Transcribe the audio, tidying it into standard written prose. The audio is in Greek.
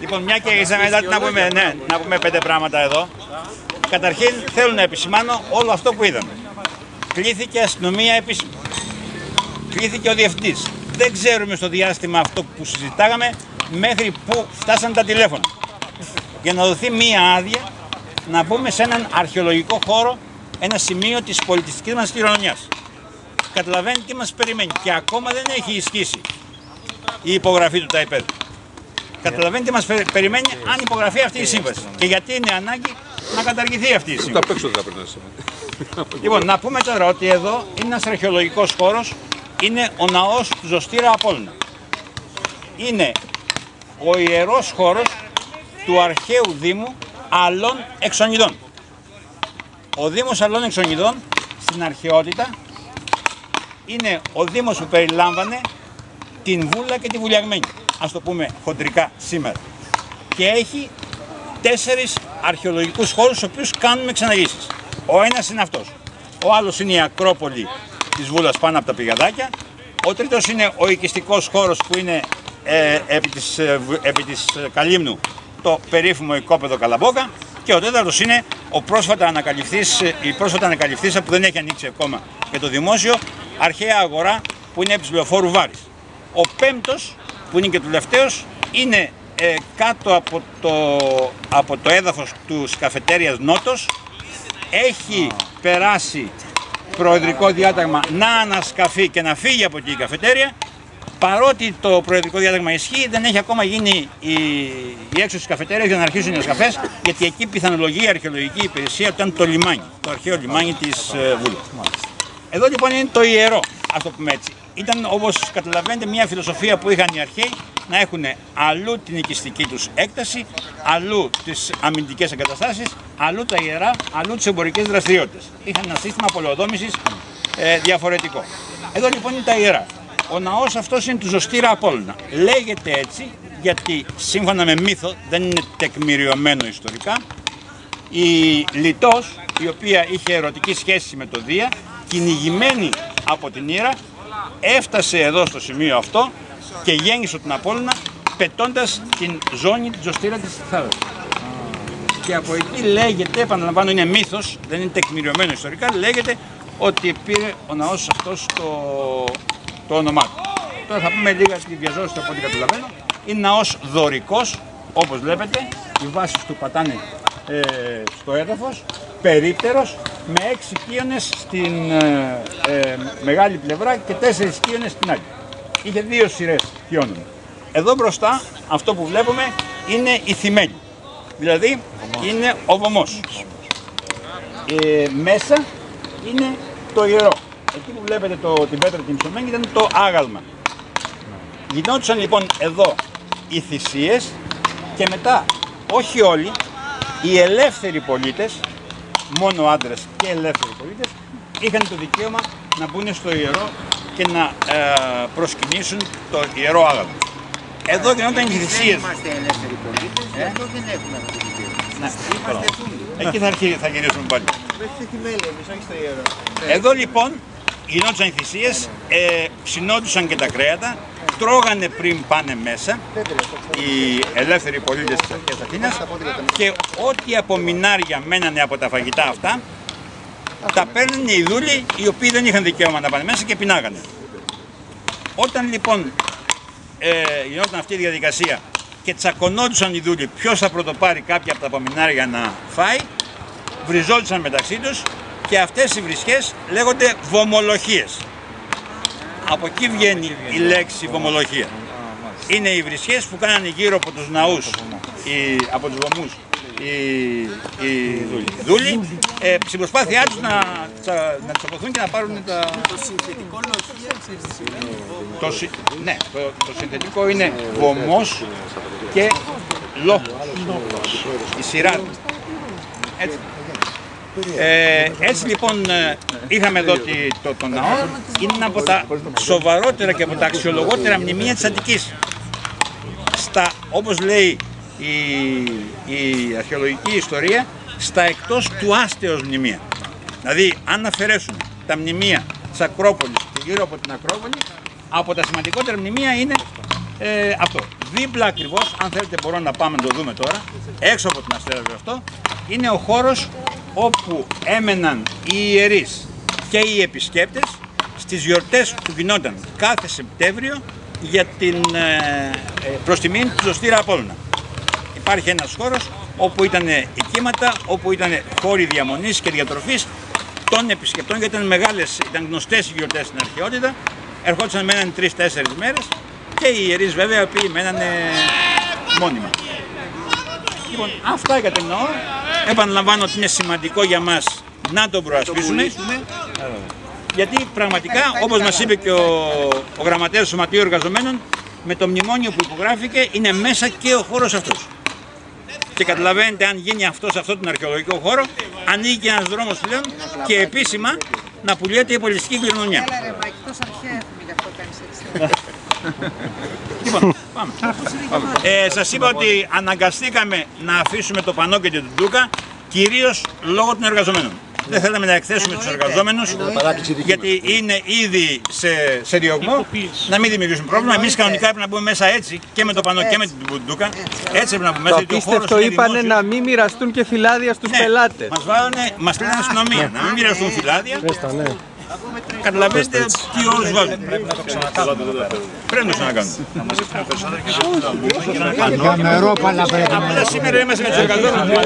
Λοιπόν, μια και να πούμε 5 πράγματα εδώ. Καταρχήν θέλω να επισημάνω όλο αυτό που είδαμε. Κλήθηκε η αστυνομία επίσημα. Κλήθηκε ο διευθυντής. Δεν ξέρουμε στο διάστημα αυτό που συζητάγαμε μέχρι που φτάσαν τα τηλέφωνα. Για να δοθεί μία άδεια να μπούμε σε έναν αρχαιολογικό χώρο, ένα σημείο της πολιτιστικής μας κληρονομιάς. Καταλαβαίνει τι μας περιμένει και ακόμα δεν έχει ισχύσει η υπογραφή του ΤΑΙΠΕΔ. Καταλαβαίνει τι μας περιμένει αν υπογραφεί αυτή η σύμβαση και γιατί είναι ανάγκη να καταργηθεί αυτή η σύμβαση. Λοιπόν, να πούμε τώρα ότι εδώ είναι ένας αρχαιολογικός χώρος, είναι ο ναός του Ζωστήρα Απόλλωνα. Είναι ο ιερός χώρος του αρχαίου Δήμου Αλών Εξονιδών. Ο Δήμος Αλών Εξονιδών στην αρχαιότητα είναι ο Δήμος που περιλάμβανε την Βούλα και τη Βουλιαγμένη, ας το πούμε χοντρικά σήμερα. Και έχει 4 αρχαιολογικούς χώρους στους οποίους κάνουμε εξαναγήσεις. Ο ένας είναι αυτός. Ο άλλος είναι η Ακρόπολη της Βούλας πάνω από τα πηγαδάκια. Ο τρίτος είναι ο οικιστικός χώρος που είναι επί της Καλύμνου, το περίφημο οικόπεδο Καλαμπόκα. Και ο τέταρτος είναι η πρόσφατα ανακαλυφθήσα που δεν έχει ανοίξει ακόμα για το δημόσιο, αρχαία αγορά που είναι επί της Λεωφόρου Βάρης. Ο πέμπτος, που είναι και τελευταίος, είναι κάτω από το έδαφος του καφετέριας Νότος. Έχει περάσει προεδρικό διάταγμα να ανασκαφεί και να φύγει από εκεί η καφετέρια. Παρότι το προεδρικό διάταγμα ισχύει, δεν έχει ακόμα γίνει η έξοδος της καφετέριας για να αρχίσουν οι ανασκαφές, γιατί εκεί πιθανολογεί η αρχαιολογική υπηρεσία ότι ήταν το λιμάνι, το αρχαίο λιμάνι της Βούλας. Εδώ λοιπόν είναι το ιερό, ας το πούμε έτσι. Ήταν, όπως καταλαβαίνετε, μια φιλοσοφία που είχαν οι αρχαίοι να έχουν αλλού την οικιστική τους έκταση, αλλού τις αμυντικές εγκαταστάσεις, αλλού τα ιερά, αλλού τις εμπορικές δραστηριότητες. Είχαν ένα σύστημα πολεοδόμησης διαφορετικό. Εδώ λοιπόν είναι τα ιερά. Ο ναός αυτός είναι του Ζωστήρα Απόλλωνα. Λέγεται έτσι γιατί σύμφωνα με μύθο, δεν είναι τεκμηριωμένο ιστορικά, η Λιτός, η οποία είχε ερωτική σχέση με τον Δία, κυνηγημένη από την Ήρα, έφτασε εδώ στο σημείο αυτό και γέννησε τον Απόλλωνα πετώντας την ζώνη της Ζωστήρα της θάλασσας. Και από εκεί λέγεται, επαναλαμβάνω είναι μύθος, δεν είναι τεκμηριωμένο ιστορικά, λέγεται ότι πήρε ο ναός αυτός το όνομά του. Τώρα θα πούμε λίγα στη διαζώση από ό,τι καταλαβαίνω. Είναι ναός δωρικός, όπως βλέπετε, οι βάσεις του πατάνε στο έδαφος, περίπτερος, με 6 κύονες στην μεγάλη πλευρά και 4 κύονες στην άλλη. Είχε 2 σειρές κύονων. Εδώ μπροστά αυτό που βλέπουμε είναι η θυμέλη, δηλαδή είναι ο βωμός. Μέσα είναι το ιερό. Εκεί που βλέπετε την πέτρα την ψωμένη ήταν το άγαλμα. Γινόντουσαν λοιπόν εδώ οι θυσίες και μετά, όχι όλοι, οι ελεύθεροι πολίτες, μόνο άντρες και ελεύθεροι πολίτες, είχαν το δικαίωμα να μπουν στο ιερό και να προσκυνήσουν το ιερό άγαλμα. Εδώ γινόταν οι θυσίες. Δεν είμαστε ελεύθεροι πολίτες, εδώ δεν έχουμε αυτό το δικαίωμα. Εκεί θα γυρίσουμε πάλι. Μέχρι τη θυμέλη, εμείς όχι στο ιερό. Εδώ λοιπόν γινόντουσαν οι θυσίες, ψινόντουσαν και τα κρέατα, τρώγανε πριν πάνε μέσα οι ελεύθεροι πολίτες της αρχαίας Αθήνας και ό,τι απομεινάρια μένανε από τα φαγητά αυτά τα παίρνανε οι δούλοι οι οποίοι δεν είχαν δικαίωμα να πάνε μέσα και πεινάγανε. Όταν λοιπόν γινόταν αυτή η διαδικασία και τσακωνόντουσαν οι δούλοι ποιος θα πρωτοπάρει κάποια από τα απομεινάρια να φάει, βριζόντουσαν μεταξύ τους και αυτές οι βρισχές λέγονται βομολοχίες. Από εκεί βγαίνει η λέξη βομολοχία. Είναι οι βρισχές που κάνανε γύρω από τους ναούς, από τους βωμούς, οι δούλοι, στην προσπάθειά τους να τσακωθούν και να πάρουν τα... Το συνθετικό λοχεία. Ναι, το συνθετικό είναι βωμός και λόχος, η σειρά. Έτσι. Έτσι λοιπόν είχαμε εδώ το ναό, είναι ένα από τα σοβαρότερα και από τα αξιολογότερα μνημεία της Αττικής. Όπως λέει η αρχαιολογική ιστορία, στα εκτός του άστεως μνημεία. Δηλαδή αν αφαιρέσουν τα μνημεία της Ακρόπολης και γύρω από την Ακρόπολη, από τα σημαντικότερα μνημεία είναι Αυτό. Δίπλα ακριβώς, αν θέλετε μπορώ να πάμε να το δούμε τώρα, έξω από την Αστέρα αυτό, είναι ο χώρος όπου έμεναν οι ιερείς και οι επισκέπτες στις γιορτές που γινόταν κάθε Σεπτέμβριο για την προστιμήν του Ζωστήρα Απόλλωνα. Υπάρχει ένας χώρος όπου ήταν οικίματα, όπου ήταν χώροι διαμονής και διατροφής των επισκεπτών, γιατί ήταν μεγάλες, ήταν γνωστές οι γιορτές στην αρχαιότητα, ερχόντουσαν μέναν 3-4 μέρες και οι ιερείς βέβαια οι οποίοι μένανε μόνιμα. Λοιπόν, αυτά κατενοώ. Επαναλαμβάνω ότι είναι σημαντικό για μας να το προασπίσουμε. Γιατί πραγματικά, όπως μας είπε και ο γραμματέας του Σωματείου Εργαζομένων, με το μνημόνιο που υπογράφηκε είναι μέσα και ο χώρος αυτός. Και καταλαβαίνετε, αν γίνει αυτό σε αυτόν τον αρχαιολογικό χώρο, ανοίγει και ένας δρόμος πλέον και επίσημα να πουλιέται η πολιτιστική κληρονομιά. Έλα ρε, μα εκτός αρχαία έχουμε γι' αυτό κάνεις έτσι. Λοιπόν, πάμε. Σας είπα ότι αναγκαστήκαμε να αφήσουμε το πανό και την τουντούκα, κυρίως λόγω των εργαζομένων. Δεν θέλαμε να εκθέσουμε τους εργαζόμενους, γιατί είναι ήδη σε διωγμό, να μην δημιουργήσουμε πρόβλημα. Εμείς κανονικά έπρεπε να μπούμε μέσα έτσι, και με το πανό και με την τουντούκα. Έτσι έπρεπε να μπούμε μέσα. Το απίστευτο είπανε να μην μοιραστούν και φυλάδια στους πελάτες. Μας πήραν αστυνομία, να μην μοιραστούν φυλάδια. Καταλαβαίνετε τι όρους βάζουν. Πρέπει να το ξανακάνουμε. Πρέπει να το ξανακάνουμε. Καμερόπαλα πρέπει να Σήμερα είμαστε με τους εργαζόμενους.